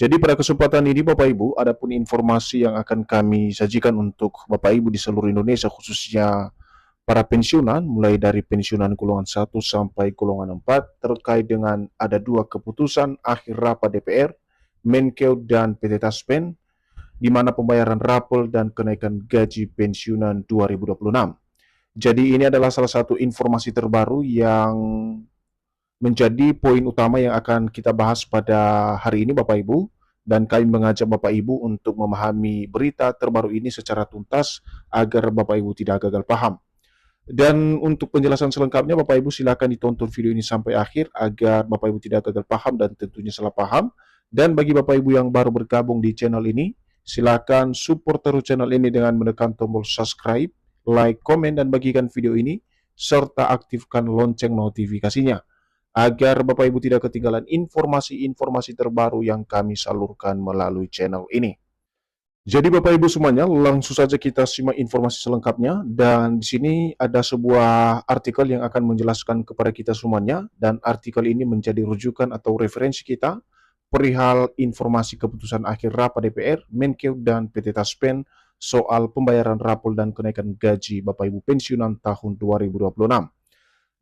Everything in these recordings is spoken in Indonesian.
Jadi pada kesempatan ini Bapak Ibu, adapun informasi yang akan kami sajikan untuk Bapak Ibu di seluruh Indonesia, khususnya para pensiunan, mulai dari pensiunan golongan 1 sampai golongan 4, terkait dengan ada dua keputusan akhir rapat DPR, Menkeu dan PT Taspen, di mana pembayaran rapel dan kenaikan gaji pensiunan 2026. Jadi ini adalah salah satu informasi terbaru yang menjadi poin utama yang akan kita bahas pada hari ini Bapak Ibu, dan kami mengajak Bapak Ibu untuk memahami berita terbaru ini secara tuntas agar Bapak Ibu tidak gagal paham. Dan untuk penjelasan selengkapnya Bapak Ibu silakan ditonton video ini sampai akhir agar Bapak Ibu tidak gagal paham dan tentunya salah paham. Dan bagi Bapak Ibu yang baru bergabung di channel ini, silakan support terus channel ini dengan menekan tombol subscribe, like, komen, dan bagikan video ini, serta aktifkan lonceng notifikasinya agar Bapak Ibu tidak ketinggalan informasi-informasi terbaru yang kami salurkan melalui channel ini. Jadi Bapak Ibu semuanya, langsung saja kita simak informasi selengkapnya, dan di sini ada sebuah artikel yang akan menjelaskan kepada kita semuanya, dan artikel ini menjadi rujukan atau referensi kita perihal informasi keputusan akhir rapat DPR, Menkeu dan PT Taspen soal pembayaran rapor dan kenaikan gaji Bapak Ibu pensiunan tahun 2026.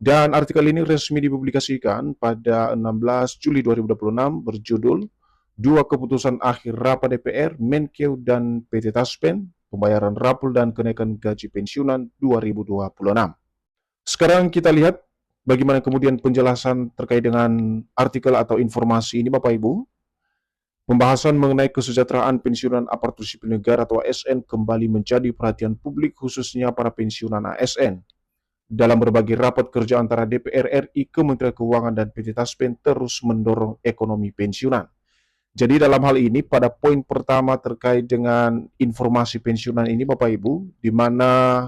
Dan artikel ini resmi dipublikasikan pada 16 Juli 2026 berjudul Dua Keputusan Akhir Rapat DPR, Menkeu dan PT Taspen, Pembayaran Rapor dan Kenaikan Gaji Pensiunan 2026. Sekarang kita lihat bagaimana kemudian penjelasan terkait dengan artikel atau informasi ini Bapak Ibu. Pembahasan mengenai kesejahteraan pensiunan aparatur sipil negara atau ASN kembali menjadi perhatian publik khususnya para pensiunan ASN. Dalam berbagai rapat kerja antara DPR RI, Kementerian Keuangan, dan PT Taspen terus mendorong ekonomi pensiunan. Jadi dalam hal ini pada poin pertama terkait dengan informasi pensiunan ini Bapak Ibu, di mana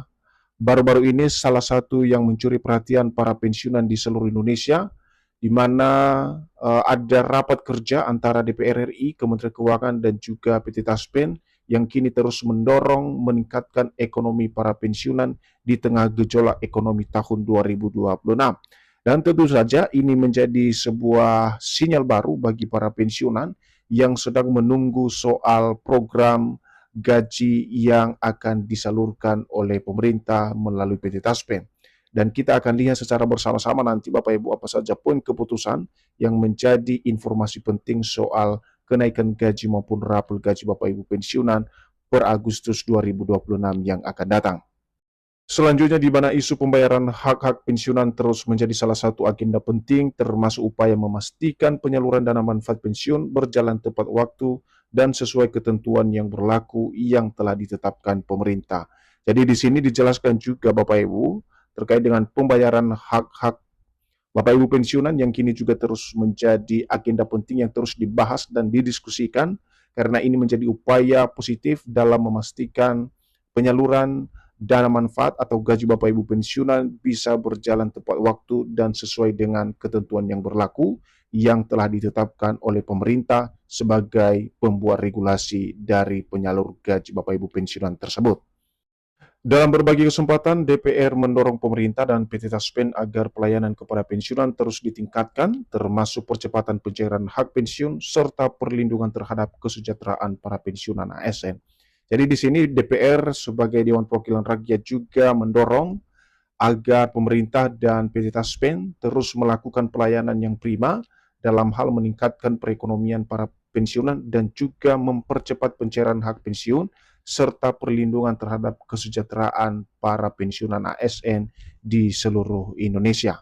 baru-baru ini salah satu yang mencuri perhatian para pensiunan di seluruh Indonesia, di mana ada rapat kerja antara DPR RI, Kementerian Keuangan, dan juga PT Taspen yang kini terus mendorong meningkatkan ekonomi para pensiunan di tengah gejolak ekonomi tahun 2026. Dan tentu saja ini menjadi sebuah sinyal baru bagi para pensiunan yang sedang menunggu soal program gaji yang akan disalurkan oleh pemerintah melalui PT Taspen. Dan kita akan lihat secara bersama-sama nanti Bapak Ibu apa saja poin keputusan yang menjadi informasi penting soal kenaikan gaji maupun rapor gaji Bapak Ibu pensiunan per Agustus 2026 yang akan datang. Selanjutnya di mana isu pembayaran hak-hak pensiunan terus menjadi salah satu agenda penting termasuk upaya memastikan penyaluran dana manfaat pensiun berjalan tepat waktu dan sesuai ketentuan yang berlaku yang telah ditetapkan pemerintah. Jadi di sini dijelaskan juga Bapak Ibu terkait dengan pembayaran hak-hak Bapak Ibu pensiunan yang kini juga terus menjadi agenda penting yang terus dibahas dan didiskusikan karena ini menjadi upaya positif dalam memastikan penyaluran dana manfaat atau gaji Bapak Ibu pensiunan bisa berjalan tepat waktu dan sesuai dengan ketentuan yang berlaku yang telah ditetapkan oleh pemerintah sebagai pembuat regulasi dari penyalur gaji Bapak Ibu pensiunan tersebut. Dalam berbagai kesempatan, DPR mendorong pemerintah dan PT Taspen agar pelayanan kepada pensiunan terus ditingkatkan, termasuk percepatan pencairan hak pensiun serta perlindungan terhadap kesejahteraan para pensiunan ASN. Jadi di sini DPR sebagai Dewan Perwakilan Rakyat juga mendorong agar pemerintah dan PT Taspen terus melakukan pelayanan yang prima dalam hal meningkatkan perekonomian para pensiunan dan juga mempercepat pencairan hak pensiun serta perlindungan terhadap kesejahteraan para pensiunan ASN di seluruh Indonesia.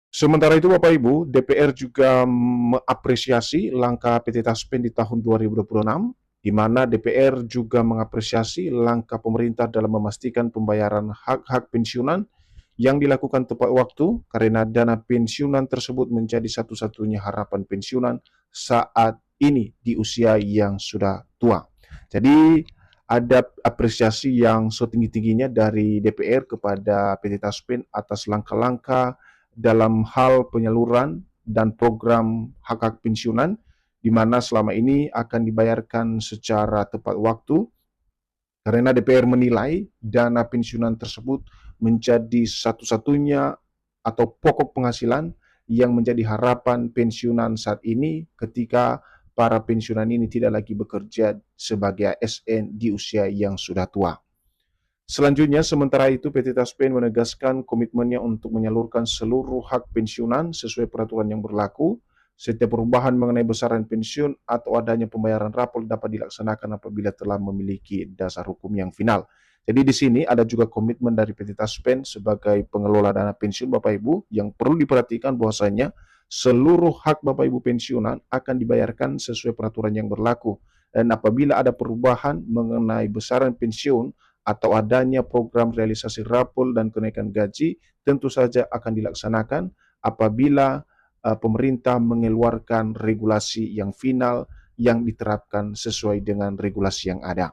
Sementara itu Bapak Ibu, DPR juga mengapresiasi langkah PT Taspen di tahun 2026, di mana DPR juga mengapresiasi langkah pemerintah dalam memastikan pembayaran hak-hak pensiunan yang dilakukan tepat waktu karena dana pensiunan tersebut menjadi satu-satunya harapan pensiunan saat ini di usia yang sudah tua. Jadi ada apresiasi yang setinggi-tingginya dari DPR kepada PT Taspen atas langkah-langkah dalam hal penyaluran dan program hak-hak pensiunan di mana selama ini akan dibayarkan secara tepat waktu karena DPR menilai dana pensiunan tersebut menjadi satu-satunya atau pokok penghasilan yang menjadi harapan pensiunan saat ini ketika para pensiunan ini tidak lagi bekerja sebagai ASN di usia yang sudah tua. Selanjutnya, sementara itu PT Taspen menegaskan komitmennya untuk menyalurkan seluruh hak pensiunan sesuai peraturan yang berlaku. Setiap perubahan mengenai besaran pensiun atau adanya pembayaran rapor dapat dilaksanakan apabila telah memiliki dasar hukum yang final. Jadi di sini ada juga komitmen dari PT Taspen sebagai pengelola dana pensiun Bapak Ibu yang perlu diperhatikan bahwasanya seluruh hak Bapak Ibu pensiunan akan dibayarkan sesuai peraturan yang berlaku. Dan apabila ada perubahan mengenai besaran pensiun atau adanya program realisasi rapor dan kenaikan gaji tentu saja akan dilaksanakan apabila pemerintah mengeluarkan regulasi yang final yang diterapkan sesuai dengan regulasi yang ada.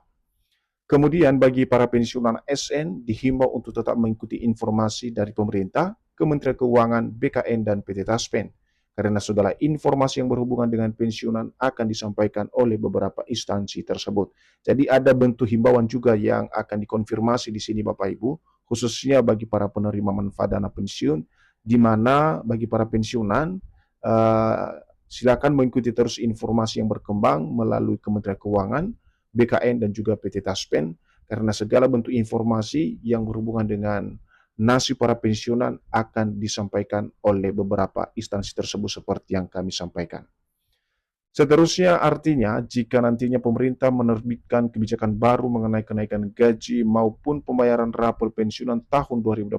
Kemudian bagi para pensiunan ASN dihimbau untuk tetap mengikuti informasi dari pemerintah, Kementerian Keuangan, BKN, dan PT Taspen. Karena segala informasi yang berhubungan dengan pensiunan akan disampaikan oleh beberapa instansi tersebut. Jadi ada bentuk himbauan juga yang akan dikonfirmasi di sini Bapak Ibu, khususnya bagi para penerima manfaat dana pensiun, di mana bagi para pensiunan, silakan mengikuti terus informasi yang berkembang melalui Kementerian Keuangan, BKN, dan juga PT Taspen, karena segala bentuk informasi yang berhubungan dengan nasib para pensiunan akan disampaikan oleh beberapa instansi tersebut seperti yang kami sampaikan. Seterusnya artinya jika nantinya pemerintah menerbitkan kebijakan baru mengenai kenaikan gaji maupun pembayaran rapor pensiunan tahun 2026,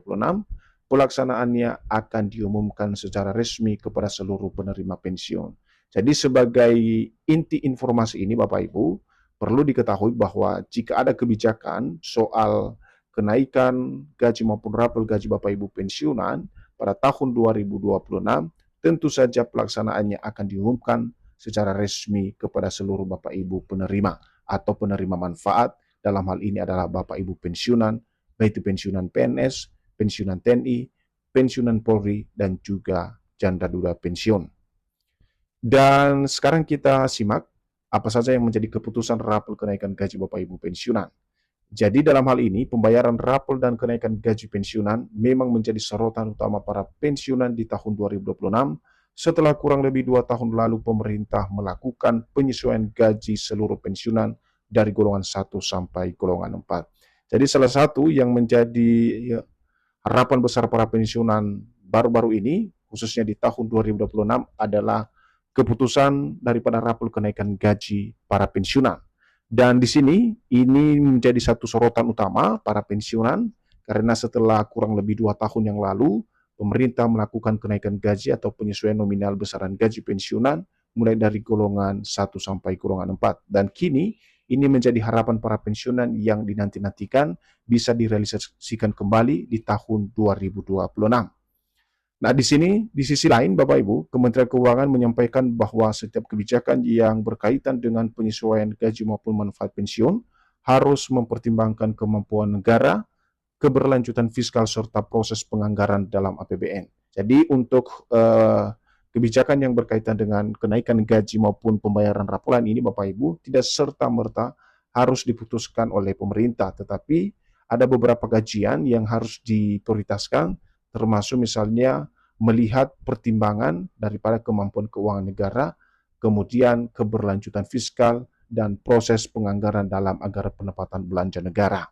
pelaksanaannya akan diumumkan secara resmi kepada seluruh penerima pensiun. Jadi sebagai inti informasi ini Bapak Ibu, perlu diketahui bahwa jika ada kebijakan soal kenaikan gaji maupun rapor gaji Bapak Ibu pensiunan pada tahun 2026, tentu saja pelaksanaannya akan diumumkan secara resmi kepada seluruh Bapak Ibu penerima atau penerima manfaat. Dalam hal ini adalah Bapak Ibu pensiunan, baik itu pensiunan PNS, pensiunan TNI, pensiunan Polri, dan juga janda duda pensiun. Dan sekarang kita simak apa saja yang menjadi keputusan rapor kenaikan gaji Bapak Ibu pensiunan. Jadi dalam hal ini, pembayaran rapor dan kenaikan gaji pensiunan memang menjadi sorotan utama para pensiunan di tahun 2026 setelah kurang lebih 2 tahun lalu pemerintah melakukan penyesuaian gaji seluruh pensiunan dari golongan 1 sampai golongan 4. Jadi salah satu yang menjadi harapan besar para pensiunan baru-baru ini, khususnya di tahun 2026 adalah keputusan daripada rapor kenaikan gaji para pensiunan. Dan di sini ini menjadi satu sorotan utama para pensiunan karena setelah kurang lebih 2 tahun yang lalu pemerintah melakukan kenaikan gaji atau penyesuaian nominal besaran gaji pensiunan mulai dari golongan 1 sampai golongan 4. Dan kini ini menjadi harapan para pensiunan yang dinanti-nantikan bisa direalisasikan kembali di tahun 2026. Nah, di sini, di sisi lain, Bapak Ibu, Kementerian Keuangan menyampaikan bahwa setiap kebijakan yang berkaitan dengan penyesuaian gaji maupun manfaat pensiun harus mempertimbangkan kemampuan negara, keberlanjutan fiskal, serta proses penganggaran dalam APBN. Jadi, untuk kebijakan yang berkaitan dengan kenaikan gaji maupun pembayaran raporan ini, Bapak Ibu, tidak serta-merta harus diputuskan oleh pemerintah, tetapi ada beberapa kajian yang harus diprioritaskan, termasuk misalnya melihat pertimbangan daripada kemampuan keuangan negara, kemudian keberlanjutan fiskal, dan proses penganggaran dalam anggaran pendapatan belanja negara.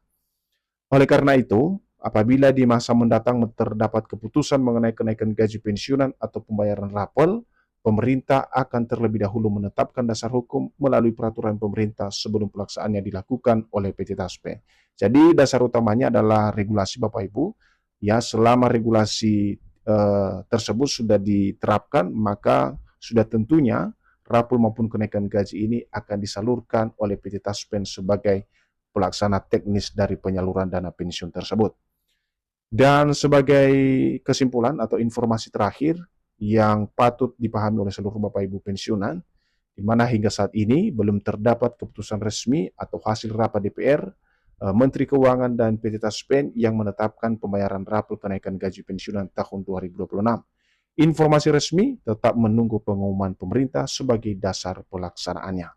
Oleh karena itu, apabila di masa mendatang terdapat keputusan mengenai kenaikan gaji pensiunan atau pembayaran rapor, pemerintah akan terlebih dahulu menetapkan dasar hukum melalui peraturan pemerintah sebelum pelaksanaannya dilakukan oleh PT Taspen. Jadi dasar utamanya adalah regulasi Bapak Ibu. Ya, selama regulasi tersebut sudah diterapkan, maka sudah tentunya rapor maupun kenaikan gaji ini akan disalurkan oleh PT Taspen sebagai pelaksana teknis dari penyaluran dana pensiun tersebut. Dan sebagai kesimpulan atau informasi terakhir yang patut dipahami oleh seluruh Bapak Ibu pensiunan, di mana hingga saat ini belum terdapat keputusan resmi atau hasil rapat DPR, Menteri Keuangan dan PT Taspen yang menetapkan pembayaran rapor kenaikan gaji pensiunan tahun 2026. Informasi resmi tetap menunggu pengumuman pemerintah sebagai dasar pelaksanaannya.